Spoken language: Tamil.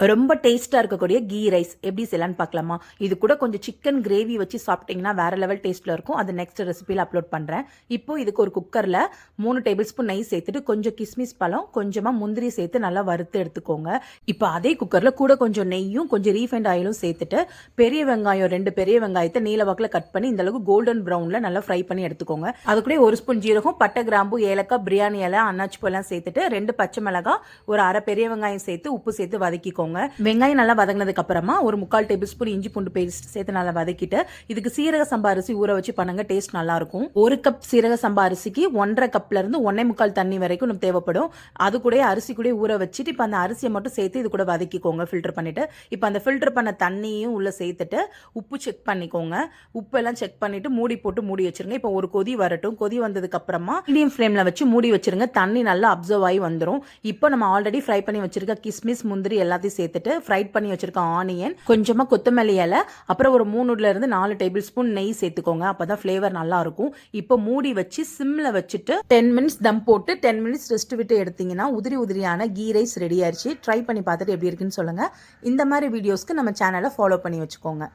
ரொம்ப டேஸ்ட்டாக இருக்கக்கூடிய கீ ரைஸ் எப்படி செய்யலான்னு பார்க்கலாமா? இது கூட கொஞ்சம் சிக்கன் கிரேவி வச்சு சாப்பிட்டிங்கன்னா வேறு லெவல் டேஸ்ட்டில் இருக்கும். அது நெக்ஸ்ட் ரெசிபியில் அப்லோட் பண்ணுறேன். இப்போ இதுக்கு ஒரு குக்கரில் 3 டேபிள் ஸ்பூன் நெய் சேர்த்துட்டு கொஞ்சம் கிஸ்மிஸ் பழம், கொஞ்சமாக முந்திரி சேர்த்து நல்லா வறுத்து எடுத்துக்கோங்க. இப்போ அதே குக்கரில் கூட கொஞ்சம் நெய்யும் கொஞ்சம் ரீஃபைண்ட் ஆயிலும் சேர்த்துட்டு பெரிய வெங்காயம் 2 பெரிய வெங்காயத்தை நீல வாக்கில் கட் பண்ணி இந்தளவுக்கு கோல்டன் ப்ரௌனில் நல்லா ஃப்ரை பண்ணி எடுத்துக்கோங்க. அது கூட 1 ஸ்பூன் ஜீரகம், பட்டை, கிராம்பு, ஏலக்காய், பிரியாணி இலை, அன்னாச்சி பூலாம் சேர்த்துட்டு 2 பச்சை மிளகாய், ஒரு அரை பெரிய வெங்காயம் சேர்த்து உப்பு சேர்த்து வதக்கிக்கோங்க. வெங்காயம் நல்லா வதங்கினதுக்கு அப்புறமா ஒரு 3/4 டேபிள் ஸ்பூன் இஞ்சி பூண்டு பேஸ்ட் சேர்த்து நல்லா வதக்கிட்டு இதுக்கு சீரக சம்பா அரிசி ஊற வச்சு பண்ணுங்க, டேஸ்ட் நல்லா இருக்கும். 1 கப் சீரக சம்பா அரிசிக்கு 1.5 கப்ல இருந்து 1.25 தண்ணி வரைக்கும் நமக்கு தேவைப்படும். அது கூட அரிசி கூட ஊற வச்சுட்டு இப்போ அந்த அரிசியை மட்டும் சேர்த்து இது கூட வதக்கிக்கோங்க ஃபில்டர் பண்ணிட்டு. இப்போ அந்த ஃபில்டர் பண்ண தண்ணியும் உள்ள சேர்த்துட்டு உப்பு செக் பண்ணிக்கோங்க. உப்பு எல்லாம் செக் பண்ணிட்டு மூடி போட்டு மூடி வச்சிருங்க. இப்போ ஒரு கொதி வரட்டும். கொதி வந்ததுக்கு அப்புறமா மீடியம் ஃப்ளேம்ல வச்சு மூடி வச்சிருங்க. தண்ணி நல்லா அப்சர்வ் ஆகி வந்துடும். இப்போ நம்ம ஆல்ரெடி ஃப்ரை பண்ணி வச்சிருக்க கிஸ்மிஸ், முந்திரி எல்லாத்தையும் சேர்த்துட்டு ஃப்ரைட் பண்ணி வச்சிருக்க ஆனியன், கொஞ்சமா கொத்தமல்லி இலை, அப்புறம் ஒரு 3ல இருந்து 4 டேபிள் ஸ்பூன் நெய் சேர்த்துக்கோங்க. அப்பதான் ஃப்ளேவர் நல்லா இருக்கும். இப்போ மூடி வச்சு சிம்ல வச்சுட்டு 10 மினிட்ஸ் தம் போட்டு 10 மினிட்ஸ் ரெஸ்ட் விட்டு எடுத்தீங்கன்னா உதிரி உதிரியான கீ ரைஸ் ரெடி ஆயிடுச்சு. ட்ரை பண்ணி பார்த்துட்டு எப்படி இருக்குன்னு சொல்லுங்க. இந்த மாதிரி வீடியோஸ்க்கு நம்ம சேனலை ஃபாலோ பண்ணி வச்சுக்கோங்க.